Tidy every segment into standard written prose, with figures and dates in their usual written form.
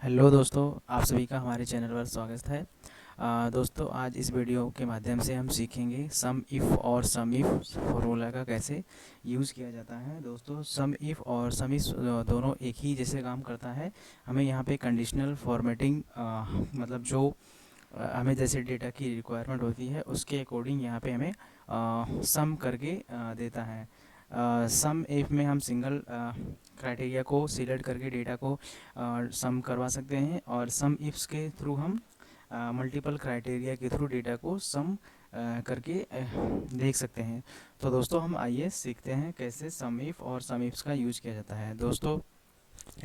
Hello दोस्तों, आप सभी का हमारे चैनल पर स्वागत है। दोस्तों, आज इस वीडियो के माध्यम से हम सीखेंगे सम इफ़ और सम इफ़ फार्मूला का कैसे यूज़ किया जाता है। दोस्तों, सम इफ़ और सम इफ़ दोनों एक ही जैसे काम करता है। हमें यहाँ पे कंडीशनल फॉर्मेटिंग मतलब जो हमें जैसे डेटा की रिक्वायरमेंट होती है उसके अकॉर्डिंग यहाँ पे हमें सम करके देता है। सम इफ में हम सिंगल क्राइटेरिया को सिलेक्ट करके डेटा को सम करवा सकते हैं, और सम इफ्स के थ्रू हम मल्टीपल क्राइटेरिया के थ्रू डेटा को सम करके देख सकते हैं। तो दोस्तों, हम आइए सीखते हैं कैसे सम इफ और सम इफ्स का यूज किया जाता है। दोस्तों,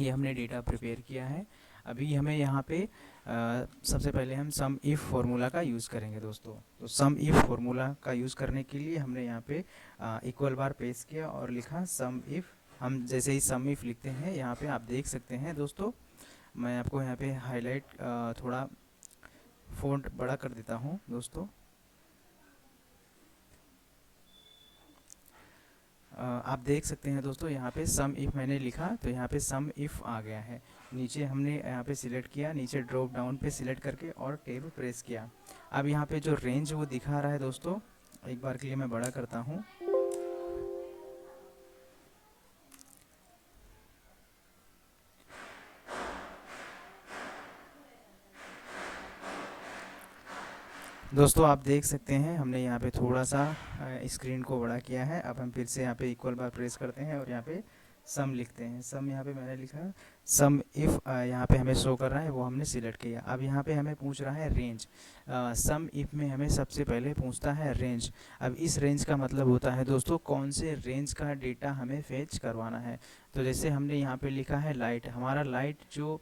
ये हमने डेटा प्रिपेयर किया है। अभी हमें यहाँ पे सबसे पहले हम सम इफ़ फार्मूला का यूज़ करेंगे। दोस्तों, तो सम इफ़ फार्मूला का यूज़ करने के लिए हमने यहाँ पे इक्वल बार पेस्ट किया और लिखा सम इफ़। हम जैसे ही सम इफ़ लिखते हैं यहाँ पे आप देख सकते हैं। दोस्तों, मैं आपको यहाँ पे हाईलाइट थोड़ा फ़ॉन्ट बड़ा कर देता हूँ। दोस्तों, आप देख सकते हैं। दोस्तों, यहाँ पे सम इफ़ मैंने लिखा तो यहाँ पे सम इफ़ आ गया है। नीचे हमने यहाँ पे सिलेक्ट किया, नीचे ड्रॉप डाउन पे सिलेक्ट करके और टेब प्रेस किया। अब यहाँ पे जो रेंज वो दिखा रहा है। दोस्तों, एक बार के लिए मैं बड़ा करता हूँ। दोस्तों, आप देख सकते हैं हमने यहाँ पे थोड़ा सा स्क्रीन को बड़ा किया है। अब हम फिर से यहाँ पे इक्वल बार प्रेस करते हैं और यहाँ पे सम लिखते हैं। सम यहाँ पे मैंने लिखा सम इफ़, यहाँ पे हमें शो कर रहा है, वो हमने सिलेक्ट किया। अब यहाँ पे हमें पूछ रहा है रेंज। सम इफ़ में हमें सबसे पहले पूछता है रेंज। अब इस रेंज का मतलब होता है दोस्तों कौन से रेंज का डेटा हमें फेच करवाना है। तो जैसे हमने यहाँ पे लिखा है लाइट, हमारा लाइट जो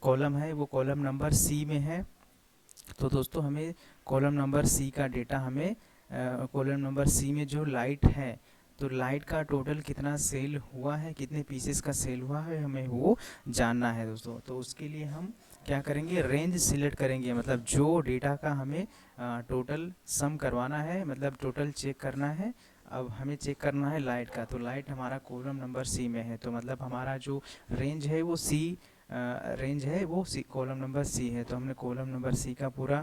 कॉलम है वो कॉलम नंबर सी में है। तो दोस्तों, हमें कॉलम नंबर सी का डेटा हमें कॉलम नंबर सी में जो लाइट है, तो लाइट का टोटल कितना सेल हुआ है, कितने पीसेस का सेल हुआ है, हमें वो जानना है। दोस्तों, तो उसके लिए हम क्या करेंगे, रेंज सिलेक्ट करेंगे। मतलब जो डेटा का हमें टोटल सम करवाना है, मतलब टोटल चेक करना है। अब हमें चेक करना है लाइट का, तो लाइट हमारा कॉलम नंबर सी में है, तो मतलब हमारा जो रेंज है वो सी रेंज है वो सी कॉलम नंबर सी है। तो हमने कॉलम नंबर सी का पूरा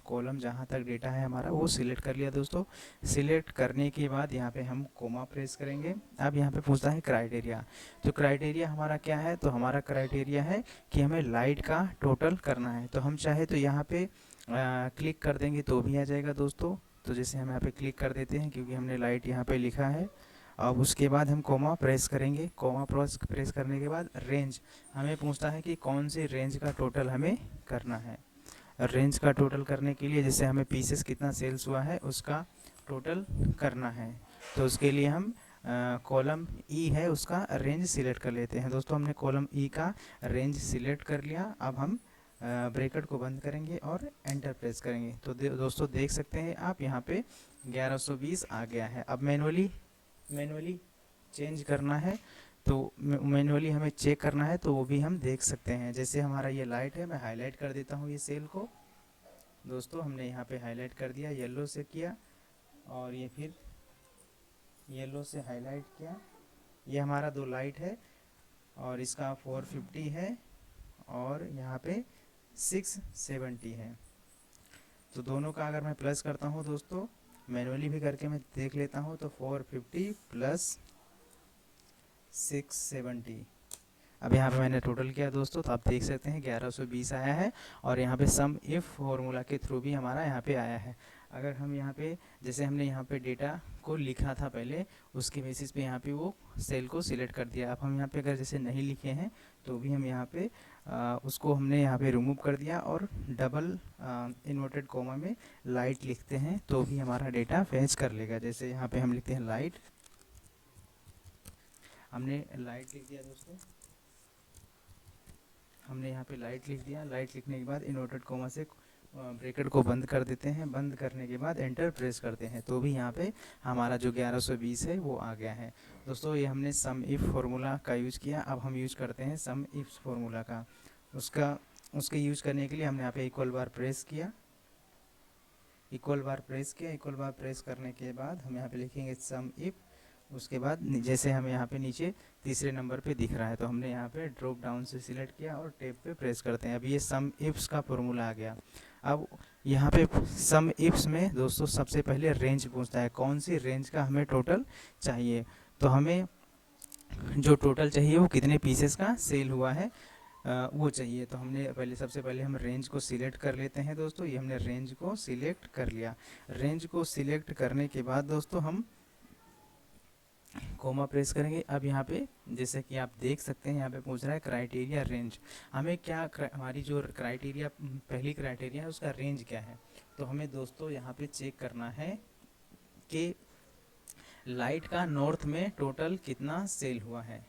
कॉलम जहाँ तक डेटा है हमारा वो सिलेक्ट कर लिया। दोस्तों, सिलेक्ट करने के बाद यहाँ पे हम कोमा प्रेस करेंगे। अब यहाँ पे पूछता है क्राइटेरिया। तो क्राइटेरिया हमारा क्या है, तो हमारा क्राइटेरिया है कि हमें लाइट का टोटल करना है। तो हम चाहे तो यहाँ पे क्लिक कर देंगे तो भी आ जाएगा। दोस्तों, तो जैसे हम यहाँ पे क्लिक कर देते हैं क्योंकि हमने लाइट यहाँ पे लिखा है। अब उसके बाद हम कोमा प्रेस करेंगे। कोमा प्रेस करने के बाद रेंज हमें पूछता है कि कौन से रेंज का टोटल हमें करना है। रेंज का टोटल करने के लिए जैसे हमें पीसेस कितना सेल्स हुआ है उसका टोटल करना है, तो उसके लिए हम कॉलम ई है उसका रेंज सिलेक्ट कर लेते हैं। दोस्तों, हमने कॉलम ई का रेंज सिलेक्ट कर लिया। अब हम ब्रैकेट को बंद करेंगे और एंटर प्रेस करेंगे। तो दोस्तों, देख सकते हैं आप यहाँ पे 1120 आ गया है। अब मैनुअली चेंज करना है, तो मैनुअली हमें चेक करना है, तो वो भी हम देख सकते हैं। जैसे हमारा ये लाइट है, मैं हाईलाइट कर देता हूँ ये सेल को। दोस्तों, हमने यहाँ पे हाईलाइट कर दिया, येलो से किया और ये फिर येलो से हाईलाइट किया। ये हमारा दो लाइट है और इसका 450 है और यहाँ पे 670 है। तो दोनों का अगर मैं प्लस करता हूँ दोस्तों, मैनुअली भी करके मैं देख लेता हूँ, तो 450 प्लस 670। अब यहाँ पे मैंने टोटल किया दोस्तों, तो आप देख सकते हैं 1120 आया है। और यहाँ पे सम इफ़ फार्मूला के थ्रू भी हमारा यहाँ पे आया है। अगर हम यहाँ पे जैसे हमने यहाँ पे डेटा को लिखा था पहले, उसके बेसिस पे यहाँ पे वो सेल को सिलेक्ट कर दिया। अब हम यहाँ पे अगर जैसे नहीं लिखे हैं तो भी हम यहाँ पे उसको हमने यहाँ पे रिमूव कर दिया और डबल इन्वर्टेड कोमा में लाइट लिखते हैं तो भी हमारा डेटा फैच कर लेगा। जैसे यहाँ पे हम लिखते हैं लाइट, हमने लाइट लिख दिया दोस्तों, हमने यहाँ पे लाइट लिख दिया। लाइट लिखने के बाद इन्वर्टेड कोमा से ब्रैकेट को बंद कर देते हैं। बंद करने के बाद एंटर प्रेस करते हैं तो भी यहाँ पे हमारा जो 1120 है वो आ गया है। दोस्तों, ये हमने सम इफ़ फार्मूला का यूज़ किया। अब हम यूज़ करते हैं सम इफ़ फार्मूला का। उसके यूज़ करने के लिए हमने यहाँ पे इक्वल बार प्रेस किया। इक्वल बार प्रेस करने के बाद हम यहाँ पे लिखेंगे सम इफ़ उसके बाद जैसे हमें यहाँ पे नीचे तीसरे नंबर पे दिख रहा है, तो हमने यहाँ पे ड्रॉप डाउन से सिलेक्ट किया और टैब पे प्रेस करते हैं। अब ये सम इफ्स का फॉर्मूला आ गया। अब यहाँ पे सम इफ्स में दोस्तों सबसे पहले रेंज पूछता है, कौन सी रेंज का हमें टोटल चाहिए। तो हमें जो टोटल चाहिए वो कितने पीसेस का सेल हुआ है वो चाहिए। तो हमने पहले सबसे पहले हम रेंज को सिलेक्ट कर लेते हैं दोस्तों। ये हमने रेंज को सिलेक्ट कर लिया। रेंज को सिलेक्ट करने के बाद दोस्तों हम कोमा प्रेस करेंगे। अब यहाँ पे जैसे कि आप देख सकते हैं, यहाँ पे पूछ रहा है क्राइटेरिया रेंज। हमें क्या हमारी जो क्राइटेरिया पहली क्राइटेरिया है उसका रेंज क्या है। तो हमें दोस्तों यहाँ पे चेक करना है कि लाइट का नॉर्थ में टोटल कितना सेल हुआ है।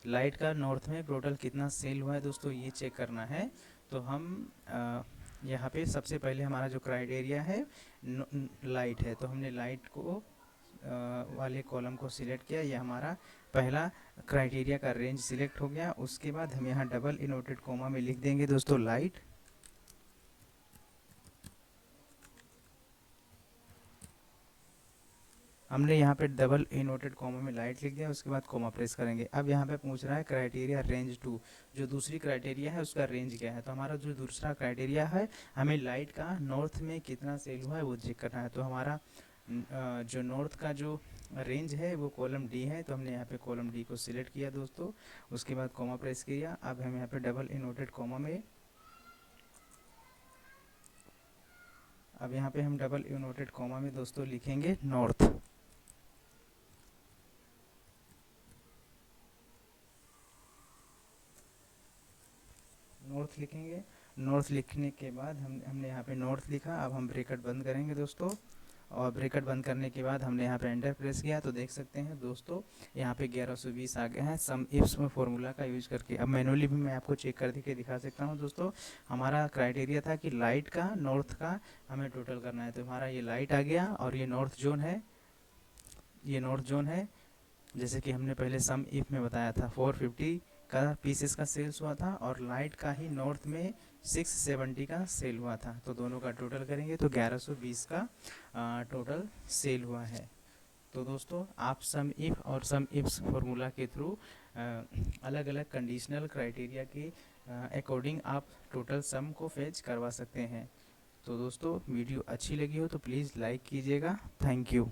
लाइट का नॉर्थ में टोटल कितना सेल हुआ है दोस्तों, ये चेक करना है। तो हम यहाँ पे सबसे पहले हमारा जो क्राइटेरिया है लाइट है, तो हमने लाइट को वाले कॉलम को सिलेक्ट किया। ये हमारा पहला क्राइटेरिया का रेंज सिलेक्ट हो गया। उसके बाद हम यहाँ डबल इनवर्टेड कोमा में लिख देंगे दोस्तों लाइट। हमने यहाँ पे डबल इनवर्टेड कोमा में लाइट लिख दिया। उसके बाद कोमा प्रेस करेंगे। अब यहाँ पे पूछ रहा है क्राइटेरिया रेंज 2, जो दूसरी क्राइटेरिया है उसका रेंज क्या है। तो हमारा जो दूसरा क्राइटेरिया है, हमें लाइट का नॉर्थ में कितना सेल हुआ है वो चेक करना है। तो हमारा जो नॉर्थ का जो रेंज है वो कॉलम डी है, तो हमने यहाँ पे कॉलम डी को सिलेक्ट किया दोस्तों। उसके बाद कोमा प्रेस किया। अब हम यहाँ पे डबल इनवर्टेड कोमा में अब यहाँ पे हम डबल इनवर्टेड कोमा में दोस्तों लिखेंगे नॉर्थ। नॉर्थ लिखेंगे। नॉर्थ लिखने के बाद हमने यहाँ पे नॉर्थ लिखा। अब हम ब्रैकेट बंद करेंगे दोस्तों, और ब्रैकेट बंद करने के बाद हमने यहाँ पे एंटर प्रेस किया। तो देख सकते हैं दोस्तों यहाँ पे 1120 आ गए हैं सम इफ्स में फॉर्मूला का यूज करके। अब मैनुअली भी मैं आपको चेक करके दिखा सकता हूँ दोस्तों। हमारा क्राइटेरिया था कि लाइट का नॉर्थ का हमें टोटल करना है, तो हमारा ये लाइट आ गया और ये नॉर्थ जोन है। ये नॉर्थ जोन है, जैसे कि हमने पहले सम इफ में बताया था 450 का पीसेस का सेल्स हुआ था, और लाइट का ही नॉर्थ में 670 का सेल हुआ था। तो दोनों का टोटल करेंगे तो 1120 का टोटल सेल हुआ है। तो दोस्तों आप सम इफ और सम इफ्स फार्मूला के थ्रू अलग अलग कंडीशनल क्राइटेरिया के अकॉर्डिंग आप टोटल सम को फेच करवा सकते हैं। तो दोस्तों वीडियो अच्छी लगी हो तो प्लीज़ लाइक कीजिएगा। Thank you.